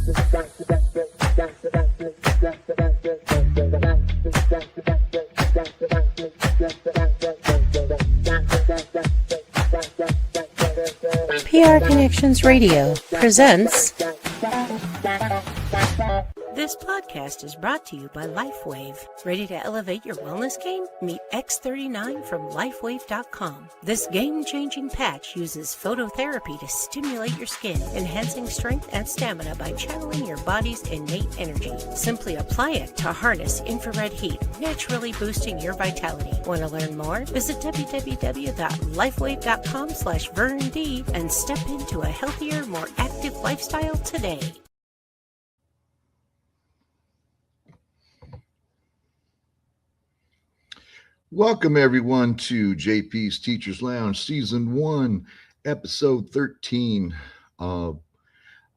PR Connections Radio presents. This podcast is brought to you by LifeWave. Ready to elevate your wellness game? Meet X39 from LifeWave.com. This game-changing patch uses phototherapy to stimulate your skin, enhancing strength and stamina by channeling your body's innate energy. Simply apply it to harness infrared heat, naturally boosting your vitality. Want to learn more? Visit www.lifewave.com/VernD and step into a healthier, more active lifestyle today. Welcome, everyone, to JP's Teachers Lounge, Season 1, Episode 13. I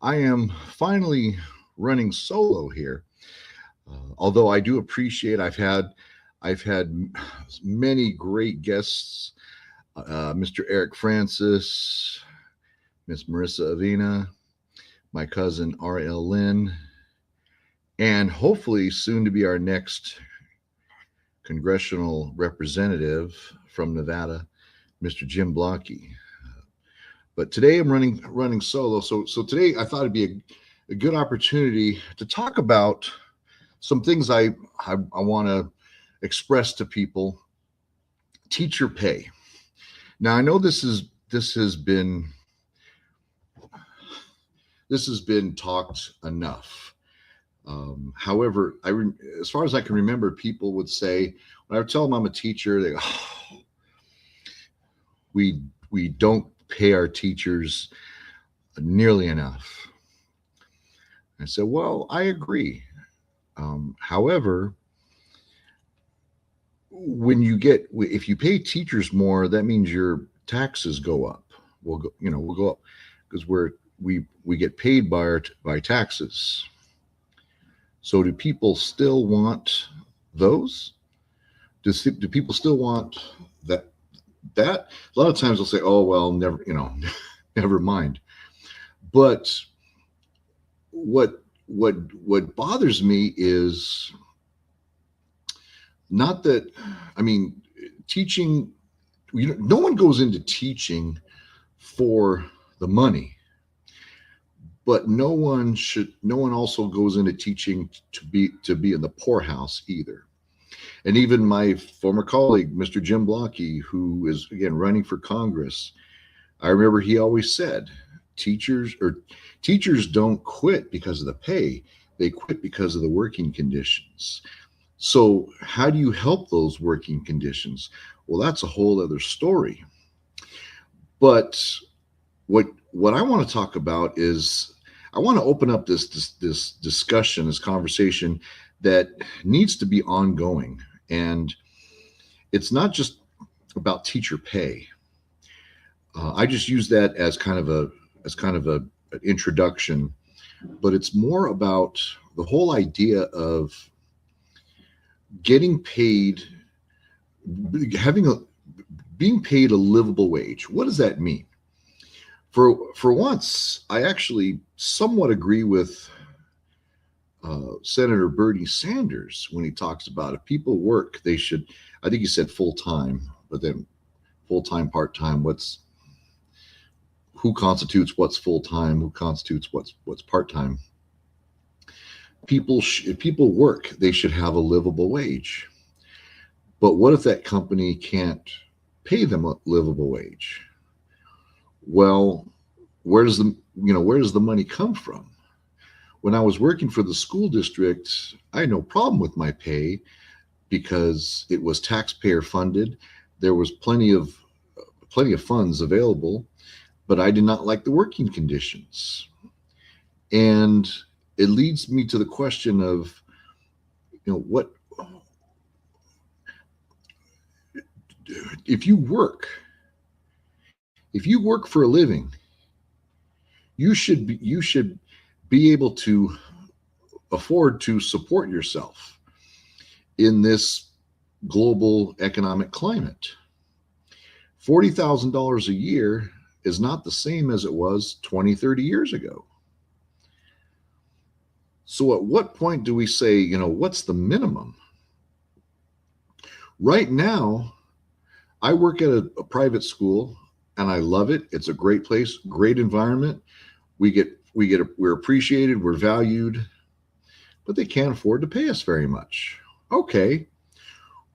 am finally running solo here, although I do appreciate I've had many great guests, Mr. Eric Francis, Miss Marissa Avina, my cousin R.L. Lynn, and hopefully soon to be our next congressional representative from Nevada, Mr. Jim Blockey. But today I'm running solo. So today I thought it'd be a good opportunity to talk about some things I want to express to people. Teacher pay. Now I know this has been talked enough. However, as far as I can remember, people would say, when I would tell them I'm a teacher, they go, oh, we don't pay our teachers nearly enough. I said, well, I agree. However, if you pay teachers more, that means your taxes go up. We'll go up because we get paid by taxes. So do people still want those? Do people still want that? A lot of times they'll say, oh, well, never mind. But what bothers me is not that, teaching, no one goes into teaching for the money. But no one also goes into teaching to be in the poorhouse either. And even my former colleague, Mr. Jim Blockey, who is again running for Congress, I remember he always said, teachers don't quit because of the pay, they quit because of the working conditions. So how do you help those working conditions? Well, that's a whole other story. But what I want to talk about is, I want to open up this discussion, this conversation that needs to be ongoing. And it's not just about teacher pay. I just use that as kind of an introduction, but it's more about the whole idea of getting paid, being paid a livable wage. What does that mean? For once, I actually somewhat agree with Senator Bernie Sanders when he talks about if people work, they should, I think he said full-time, but then full-time, part-time, who constitutes what's full-time, who constitutes what's part-time. If people work, they should have a livable wage. But what if that company can't pay them a livable wage? Well, where does the money come from? When I was working for the school district, I had no problem with my pay because it was taxpayer funded. There was plenty of funds available, but I did not like the working conditions. And it leads me to the question of, what if you work for a living, you should be able to afford to support yourself in this global economic climate. $40,000 a year is not the same as it was 20, 30 years ago. So at what point do we say, what's the minimum? Right now, I work at a private school and I love it. It's a great place, great environment. We're appreciated, we're valued, but they can't afford to pay us very much. Okay.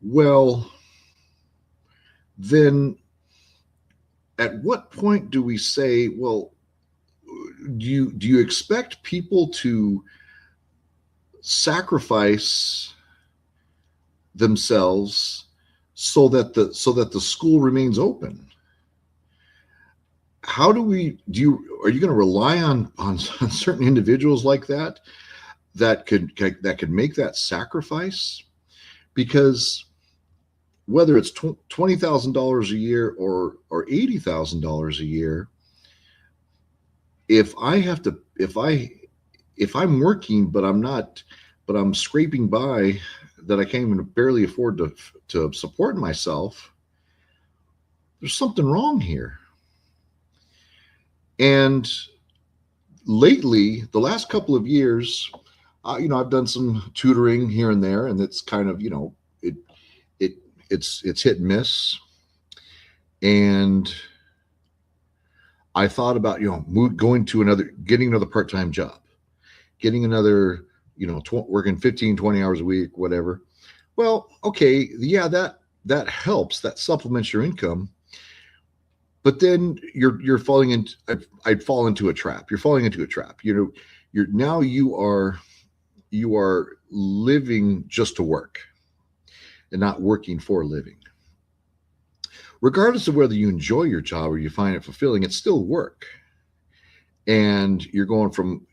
Well, then at what point do we say, well, do you expect people to sacrifice themselves so that the school remains open? How do we are you going to rely on certain individuals like that could make that sacrifice? Because whether it's $20,000 a year or $80,000 a year, if I'm working but I'm scraping by, that I can't even barely afford to support myself, there's something wrong here. And lately, the last couple of years, I've done some tutoring here and there, and it's kind of, it's hit and miss. And I thought about, getting another part-time job, getting another, working 15, 20 hours a week, whatever. Well, okay. Yeah, that helps. That supplements your income. But then you're falling into, I'd fall into a trap. You're falling into a trap. You are living just to work and not working for a living. Regardless of whether you enjoy your job or you find it fulfilling, it's still work. And you're going from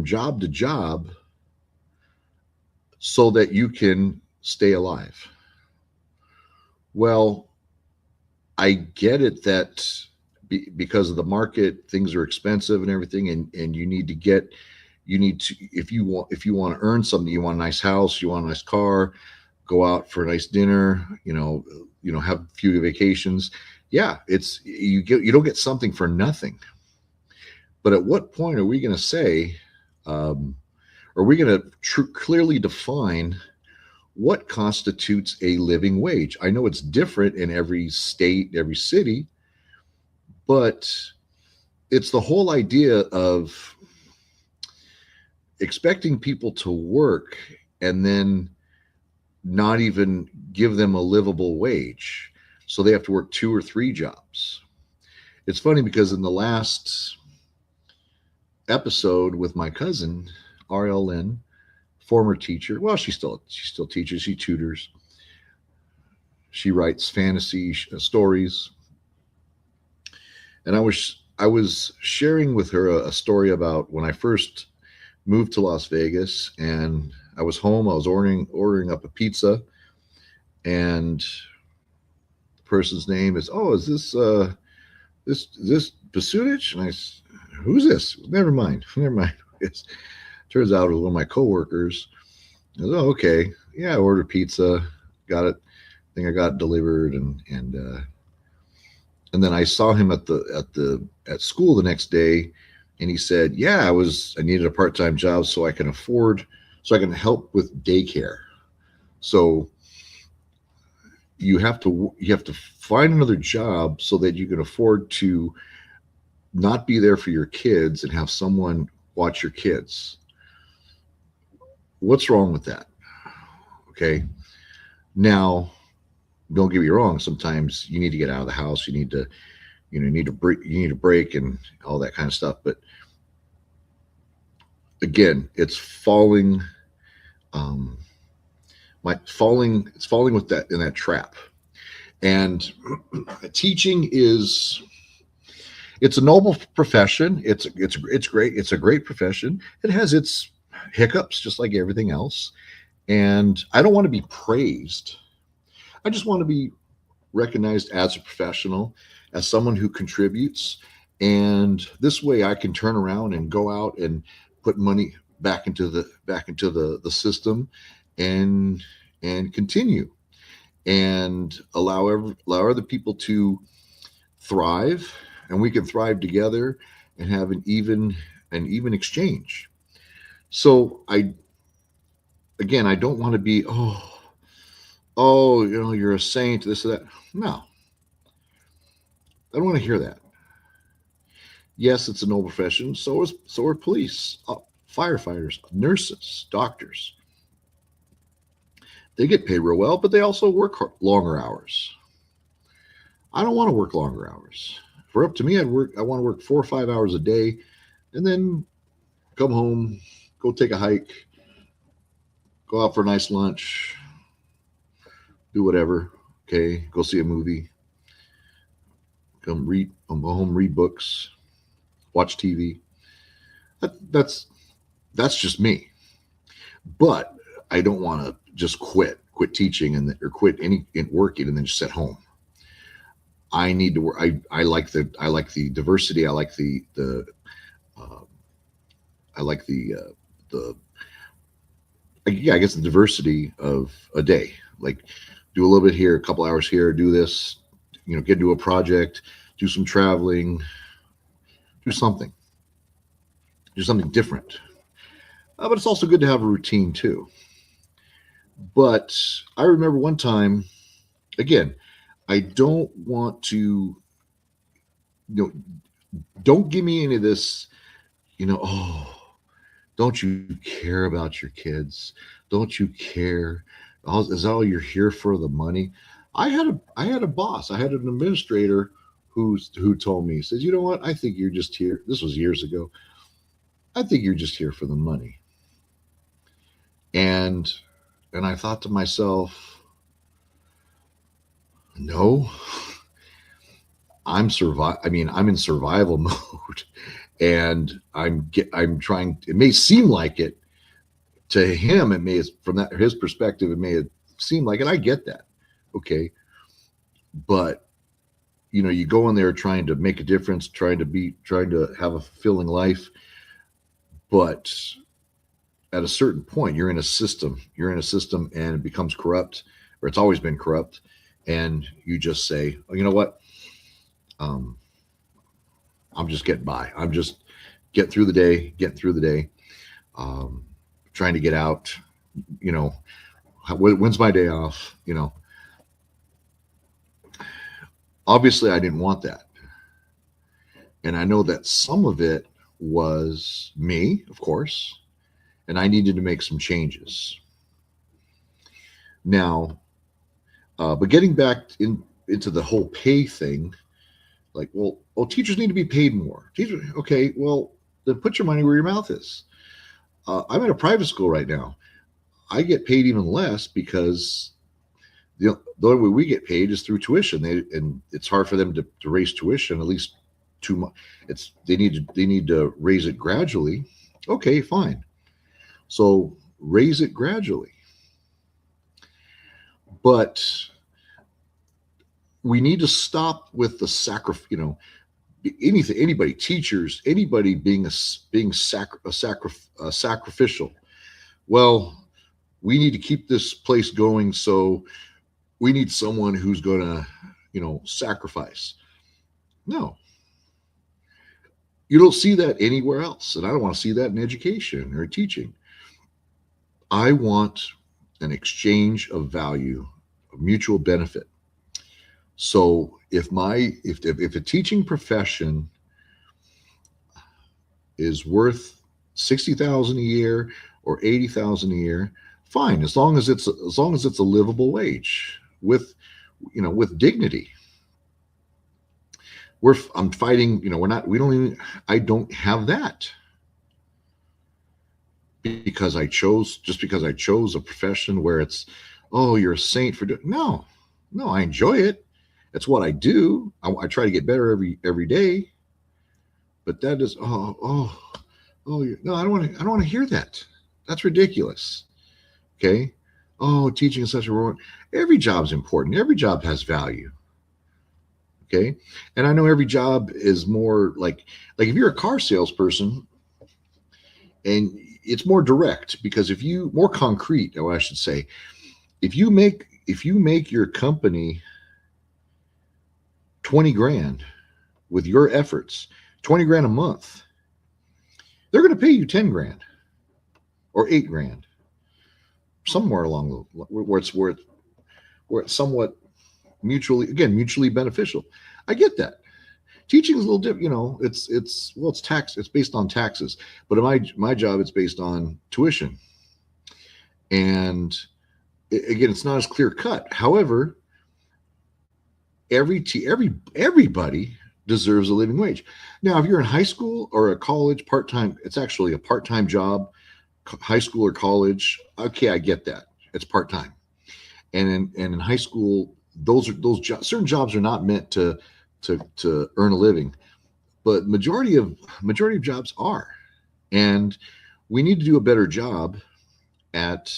job to job so that you can stay alive. Well, I get it that because of the market, things are expensive and everything, and if you want to earn something, you want a nice house, you want a nice car, go out for a nice dinner, have a few vacations. Yeah, you don't get something for nothing. But at what point are we going to say, are we going to clearly define what constitutes a living wage? I know it's different in every state, every city, but it's the whole idea of expecting people to work and then not even give them a livable wage. So they have to work 2 or 3 jobs. It's funny because in the last episode with my cousin, RLN, former teacher. Well, she still teaches. She tutors. She writes fantasy stories. And I was sharing with her a story about when I first moved to Las Vegas, and I was home. I was ordering up a pizza, and the person's name is, is this Basudich? And I said, who's this? Never mind. It's turns out it was one of my coworkers. I was, okay. Yeah, I ordered pizza, got it. I think I got it delivered, and then I saw him at school the next day, and he said, yeah, I needed a part-time job so I can help with daycare. So you have to find another job so that you can afford to not be there for your kids and have someone watch your kids. What's wrong with that? Okay. Now, don't get me wrong. Sometimes you need to get out of the house. You need to break and all that kind of stuff. But again, it's falling with that in that trap. And teaching it's a noble profession. It's great. It's a great profession. It has its hiccups just like everything else. And I don't want to be praised. I just want to be recognized as a professional, as someone who contributes. And this way I can turn around and go out and put money back into the system and continue and allow other people to thrive, and we can thrive together and have an even exchange. So I don't want to be, oh, you're a saint, this or that. No, I don't want to hear that. Yes, it's a noble profession. So are police, firefighters, nurses, doctors. They get paid real well, but they also work longer hours. I don't want to work longer hours. If we're up to me, I want to work 4 or 5 hours a day, and then come home, go take a hike, go out for a nice lunch, do whatever. Okay, go see a movie, go home, read books, watch TV. That's just me. But I don't want to just quit teaching or quit any working and then just sit home. I need to work. I like the diversity. Uh, I like the yeah, I guess the diversity of a day. Like, do a little bit here, a couple hours here, do this, get into a project, do some traveling, do something, do something different. But it's also good to have a routine too. But I remember one time, again, I don't want to, don't give me any of this, oh, don't you care about your kids? Don't you care? Is all you're here for the money? I had a boss. I had an administrator who told me, he says, you know what? I think you're just here. This was years ago. I think you're just here for the money. And I thought to myself, no, I'm in survival mode, and I'm trying. It may seem like it to him. It may, from his perspective, it may seem like it. I get that, okay, but you go in there trying to make a difference, trying to have a fulfilling life, but at a certain point, you're in a system. And it becomes corrupt, or it's always been corrupt, and you just say, oh, you know what? Um, I'm just getting by. I'm just getting through the day, um, trying to get out. You know, when's my day off? Obviously, I didn't want that, and I know that some of it was me, of course, and I needed to make some changes. Now, but getting back into the whole pay thing, like, well, teachers need to be paid more. Teachers, okay, well, then put your money where your mouth is. I'm at a private school right now. I get paid even less because the only way we get paid is through tuition. And it's hard for them to raise tuition, at least too much. They need to raise it gradually. Okay, fine. So raise it gradually. But we need to stop with the anybody, teachers, anybody being sacrificial. Well, we need to keep this place going, so we need someone who's going to, sacrifice. No, you don't see that anywhere else, and I don't want to see that in education or teaching. I want an exchange of value, of mutual benefit. So if a teaching profession is worth 60,000 a year or 80,000 a year, fine, as long as it's a livable wage with dignity. I'm fighting, I don't have that because I chose a profession where it's, oh, you're a saint for doing. No, I enjoy it. It's what I do. I try to get better every day. But that is, no, I don't want to hear that. That's ridiculous. Okay. Oh, teaching is such a reward. Every job's important. Every job has value. Okay. And I know every job is more like if you're a car salesperson, and it's more direct, because more concrete, or I should say, if you make your company 20 grand with your efforts, 20 grand a month, they're going to pay you 10 grand. or 8 grand, somewhere along the where it's somewhat mutually beneficial. I get that. Teaching is a little different, it's tax, it's based on taxes, but in my job, it's based on tuition. And again, it's not as clear cut. However, everybody deserves a living wage. Now, if you're in high school or a college part-time, it's actually a part-time job, high school or college. Okay, I get that. It's part-time. And in high school, those certain jobs are not meant to earn a living, but majority of jobs are. And we need to do a better job at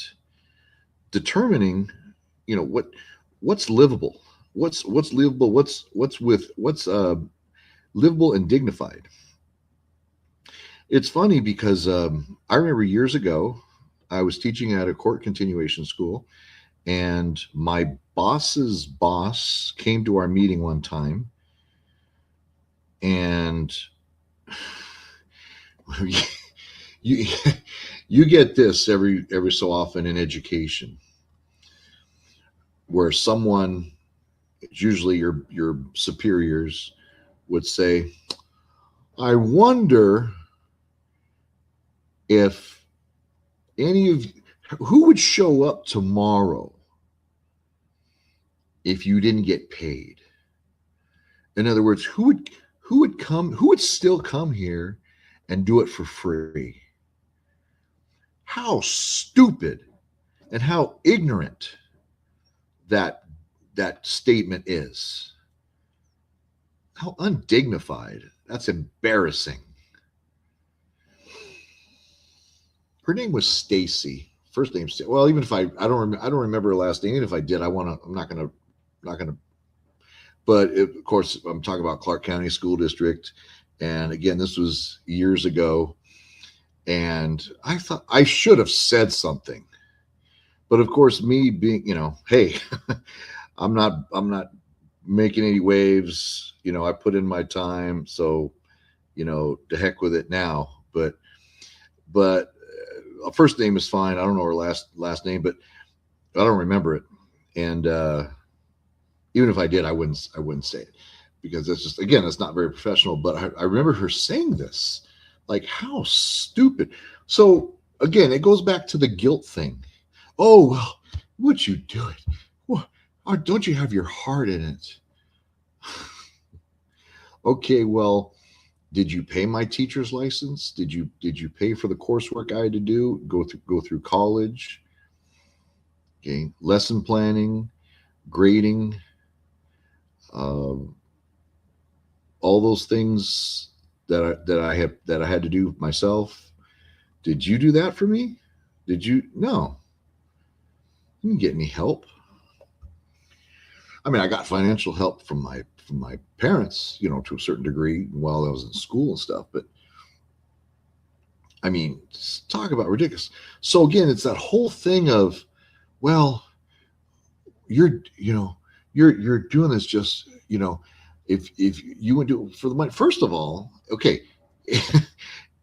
determining, what's livable, what's livable, what's livable and dignified. It's funny because I remember years ago, I was teaching at a court continuation school, and my boss's boss came to our meeting one time, and you get this every so often in education, where someone, it's usually your superiors, would say, I wonder if any of who would show up tomorrow if you didn't get paid. In other words, who would still come here and do it for free? How stupid and how ignorant that statement is. How undignified. That's embarrassing. Her name was Stacy. First name, well, even if I don't remember her last name. Even if I did, I'm not gonna. But of course, I'm talking about Clark County School District, and again, this was years ago, and I thought I should have said something, but of course, me being, hey, I'm not making any waves. I put in my time, so to heck with it now. But first name is fine. I don't know her last name, but I don't remember it. And even if I did, I wouldn't say it, because it's just, again, it's not very professional. But I remember her saying this, like, how stupid. So again, it goes back to the guilt thing. Oh, well, would you do it? Well, don't you have your heart in it? Okay, well, did you pay my teacher's license? Did you pay for the coursework I had to do? Go through college. Okay, lesson planning, grading, all those things that I had to do myself. Did you do that for me? Did you? No. You didn't get any help. I mean, I got financial help from my parents, to a certain degree while I was in school and stuff. But I mean, talk about ridiculous. So again, it's that whole thing of, well, you're doing this just, if you would do it for the money. First of all, okay,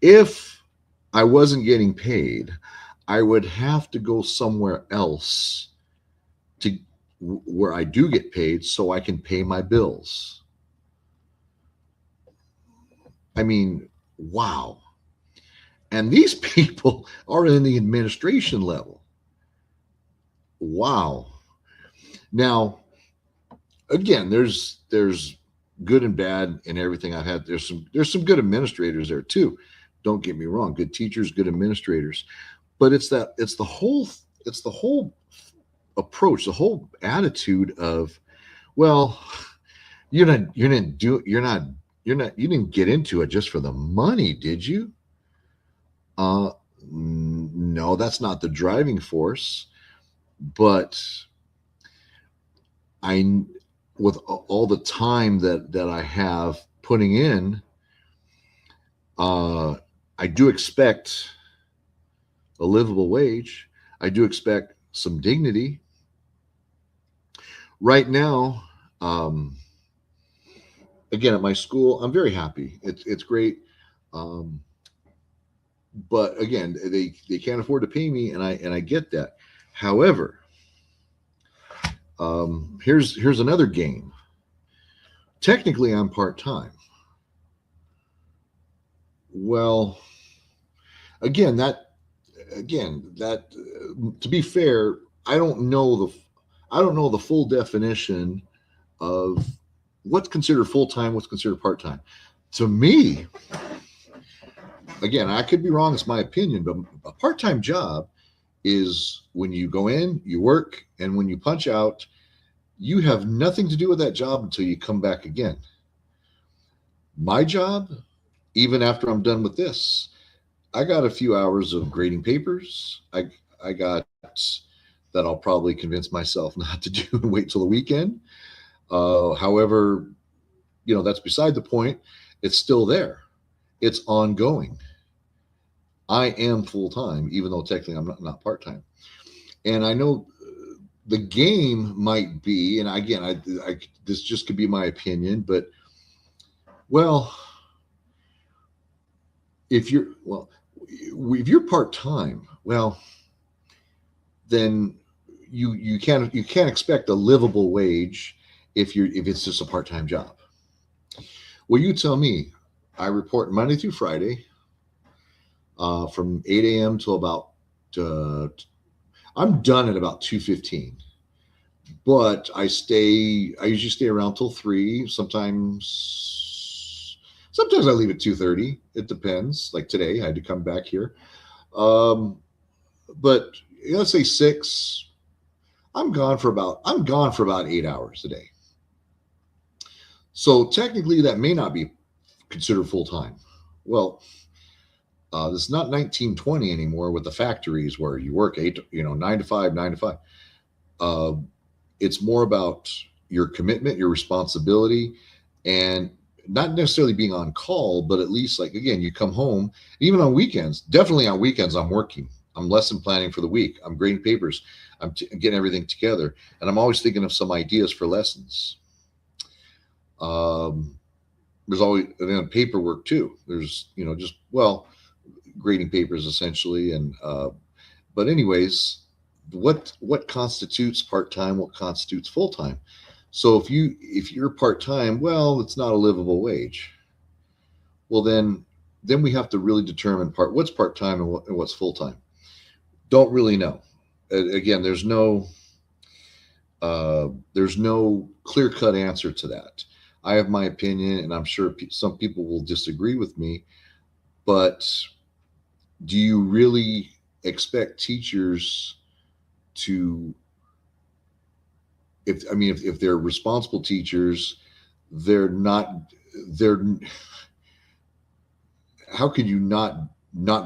if I wasn't getting paid, I would have to go somewhere else to where I do get paid so I can pay my bills. I mean, wow. And these people are in the administration level. Wow. Now, again, there's good and bad in everything I've had. There's some good administrators there too. Don't get me wrong. Good teachers, good administrators. But it's the whole approach, the whole attitude of, well, you didn't get into it just for the money, did you? No, that's not the driving force. But with all the time that I have putting in, I do expect a livable wage. I do expect some dignity. Right now, again, at my school, I'm very happy. It's great. but again, they can't afford to pay me, and I get that. However, here's another game. Technically, I'm part time. Well, again, that to be fair, I don't know the full definition of what's considered full time, what's considered part time. To me, again, I could be wrong. It's my opinion, but a part time job is when you go in, you work, and when you punch out, you have nothing to do with that job until you come back again. My job, even after I'm done with this, I got a few hours of grading papers. I got that I'll probably convince myself not to do and wait till the weekend. However, that's beside the point. It's still there. It's ongoing. I am full time, even though technically I'm not part time. And I know the game might be, and again, this just could be my opinion, but well, if you're part time, well, then you can't expect a livable wage if it's just a part time job. Well, you tell me. I report Monday through Friday, from 8 a.m. till about. I'm done at about 2:15, but I usually stay around till 3. Sometimes I leave at 2:30. It depends. Like today, I had to come back here. But let's say 6. I'm gone for about 8 hours a day. So technically, that may not be considered full time. Well, this is not 1920 anymore with the factories where you work 9 to 5, 9 to 5. It's more about your commitment, your responsibility, and not necessarily being on call, but at least, like, again, you come home, even on weekends. Definitely on weekends, I'm working. I'm lesson planning for the week. I'm grading papers. I'm getting everything together, and I'm always thinking of some ideas for lessons. There's always, and then paperwork too. There's grading papers essentially, and but anyways, what constitutes part time? What constitutes full time? So if you're part time, well, it's not a livable wage. Well, then we have to really determine what's part time and what's full time. Don't really know. Again, there's no clear cut answer to that. I have my opinion, and I'm sure some people will disagree with me. But do you really expect teachers to, if they're responsible teachers, they're how could you not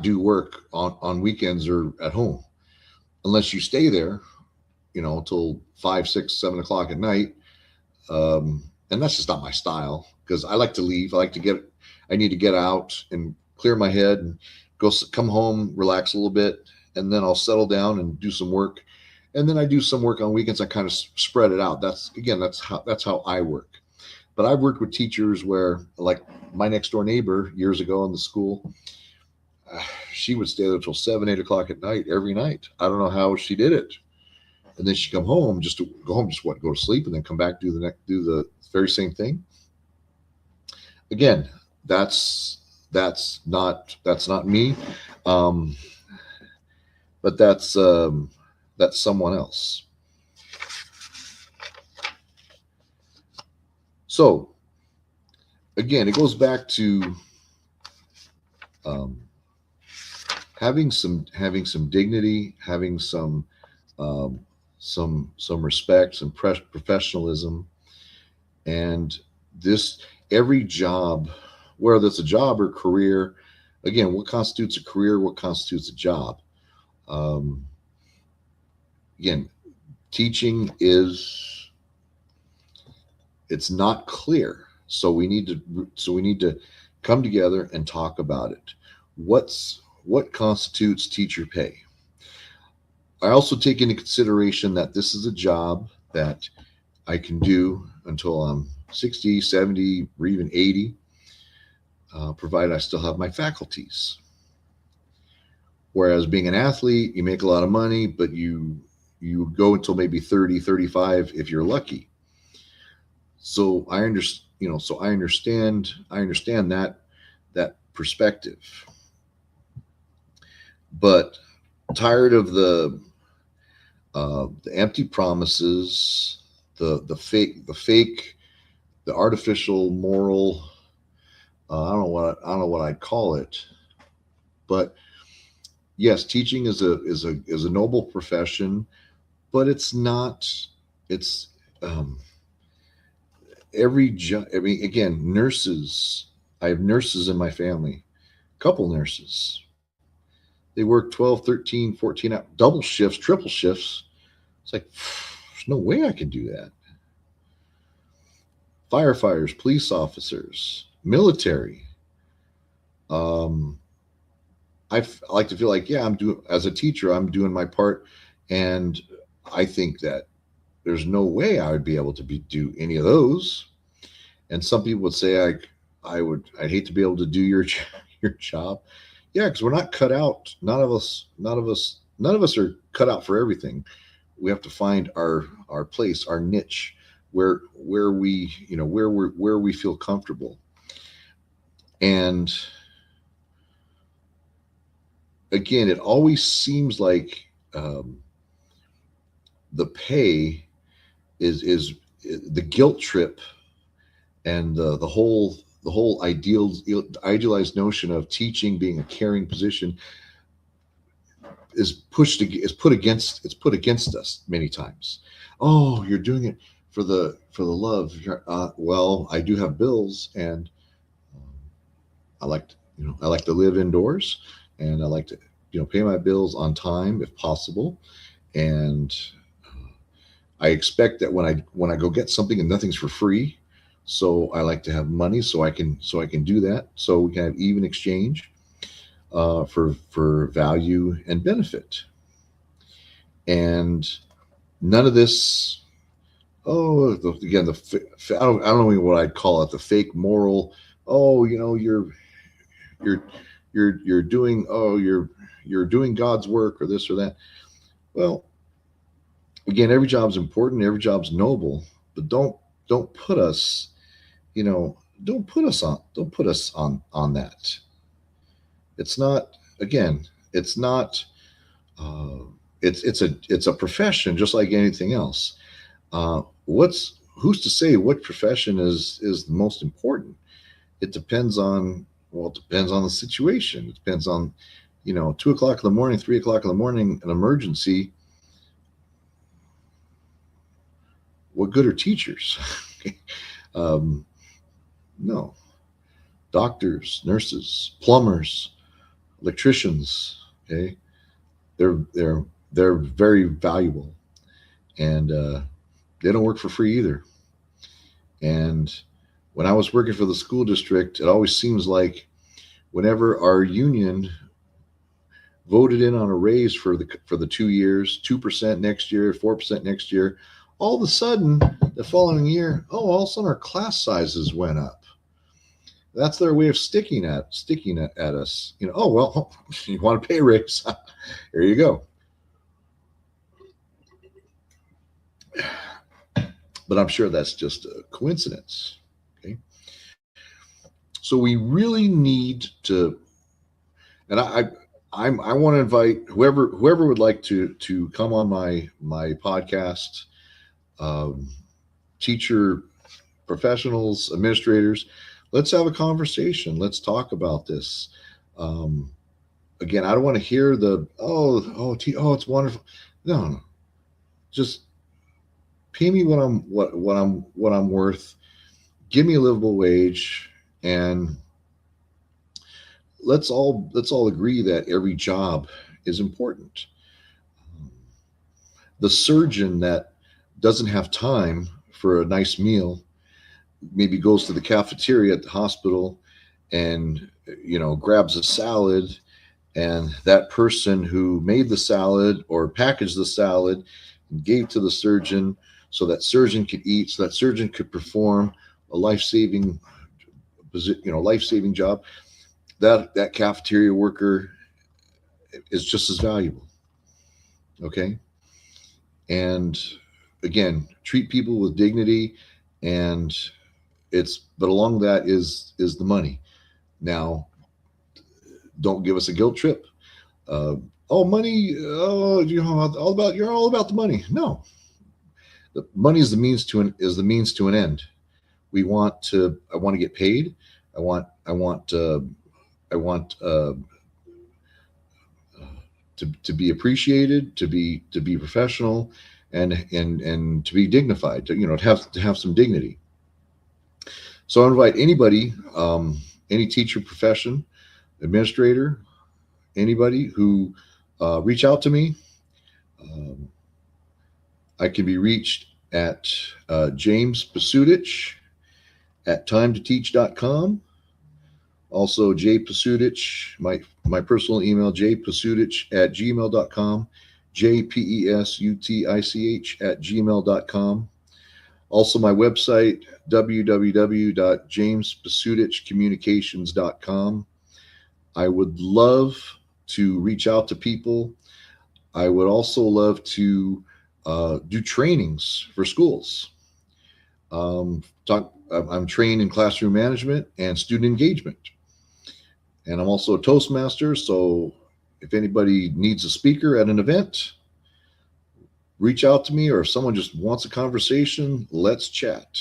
do work on weekends or at home unless you stay there, till 5, 6, 7 o'clock at night. And that's just not my style, because I like to leave. I need to get out and clear my head and come home, relax a little bit, and then I'll settle down and do some work. And then I do some work on weekends. I kind of spread it out. That's how I work. But I've worked with teachers where, like my next door neighbor years ago in the school, she would stay there till 7, 8 o'clock at night every night. I don't know how she did it. And then she'd come home just go to sleep, and then come back, do the very same thing. Again, that's not me, but that's someone else. So again, it goes back to having some dignity, having some respect, some professionalism, and every job, whether it's a job or career, again, what constitutes a career, what constitutes a job? Again, teaching it's not clear, so we need to come together and talk about it. What constitutes teacher pay? I also take into consideration that this is a job that I can do until I'm 60, 70, or even 80, provided I still have my faculties. Whereas being an athlete, you make a lot of money, but you go until maybe 30, 35 if you're lucky. So I understand, I understand that perspective. But tired of the empty promises, the fake, the artificial moral. I don't know what I'd call it, but yes, teaching is a noble profession, but it's not. It's every job. I mean, again, nurses. I have nurses in my family, couple nurses. They work 12, 13, 14 hour, double shifts, triple shifts. It's like, there's no way I can do that. Firefighters, police officers, military. Um, I like to feel like, yeah, I'm doing, as a teacher, I'm doing my part. And I think that there's no way I would be able to do any of those. And some people would say, I'd hate to be able to do your job. Yeah, because we're not cut out. None of us are cut out for everything. We have to find our place, our niche, where we, where we feel comfortable. And again, it always seems like the pay is the guilt trip, and the whole idealized notion of teaching being a caring position is put against us many times. Oh, you're doing it for the love. Well, I do have bills, and I like to live indoors, and I like to pay my bills on time if possible. And I expect that when I go get something, and nothing's for free, so I like to have money so I can do that, so we can have even exchange for value and benefit. And none of this. Oh, again, I don't know what I'd call it, the fake moral. Oh, you're you're doing, you're doing God's work, or this or that. Well, again, every job's important, every job's noble, but don't put us, don't put us on that. It's not, again, it's not. Uh, it's a profession just like anything else. Who's to say what profession is the most important? It depends on, well, it depends on the situation. It depends on, 2 o'clock in the morning, 3 o'clock in the morning, an emergency. What good are teachers? um, no. Doctors, nurses, plumbers, electricians. Okay, they're very valuable, and they don't work for free either. And when I was working for the school district, it always seems like whenever our union voted in on a raise for the 2 years, 2% next year, 4% next year, all of a sudden the following year, all of a sudden our class sizes went up. That's their way of sticking at us. Oh well, you want a pay raise? Here you go. But I'm sure that's just a coincidence. Okay. So we really need to, and I want to invite whoever would like to come on my podcast, teacher, professionals, administrators. Let's have a conversation. Let's talk about this. Again, I don't want to hear the it's wonderful. No, just pay me what I'm worth. Give me a livable wage, and let's all agree that every job is important. The surgeon that doesn't have time for a nice meal maybe goes to the cafeteria at the hospital and grabs a salad, and that person who made the salad or packaged the salad and gave to the surgeon so that surgeon could eat, so that surgeon could perform a life-saving job. That cafeteria worker is just as valuable. Okay. And again, treat people with dignity, and but along that is the money. Now, don't give us a guilt trip. Money. Oh, you're all about the money. No, the money is the means to an end. I want to get paid. I want to be appreciated, to be professional, and to be dignified. To have some dignity. So I invite anybody, any teacher profession, administrator, anybody who reach out to me. I can be reached at James Pasudich at timetoteach.com. Also, J Pasudich, my personal email, jpasudich@gmail.com, jpesutich@gmail.com. Also, my website, www.jamespasudichcommunications.com. I would love to reach out to people. I would also love to do trainings for schools. I'm trained in classroom management and student engagement. And I'm also a Toastmaster. So if anybody needs a speaker at an event, reach out to me, or if someone just wants a conversation, let's chat.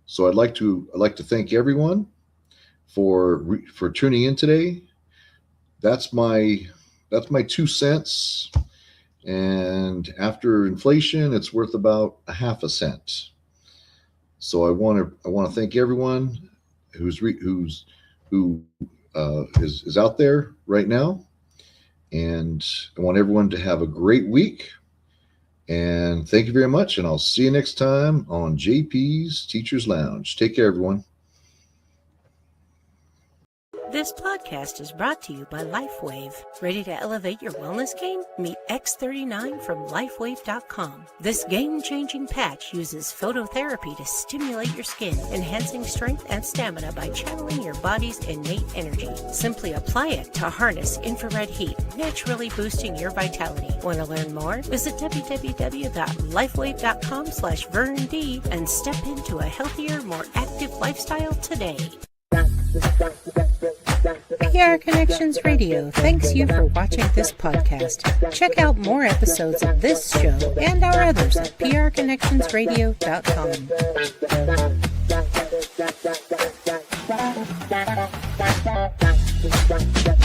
So I'd like to thank everyone for tuning in today. That's my 2 cents. And after inflation, it's worth about a half a cent. So I want to thank everyone who is out there right now, and I want everyone to have a great week. And thank you very much, and I'll see you next time on JP's Teachers Lounge. Take care, everyone. This podcast is brought to you by LifeWave. Ready to elevate your wellness game? Meet X39 from LifeWave.com. This game-changing patch uses phototherapy to stimulate your skin, enhancing strength and stamina by channeling your body's innate energy. Simply apply it to harness infrared heat, naturally boosting your vitality. Want to learn more? Visit www.lifewave.com/VernD and step into a healthier, more active lifestyle today. PR Connections Radio thanks you for watching this podcast. Check out more episodes of this show and our others at prconnectionsradio.com.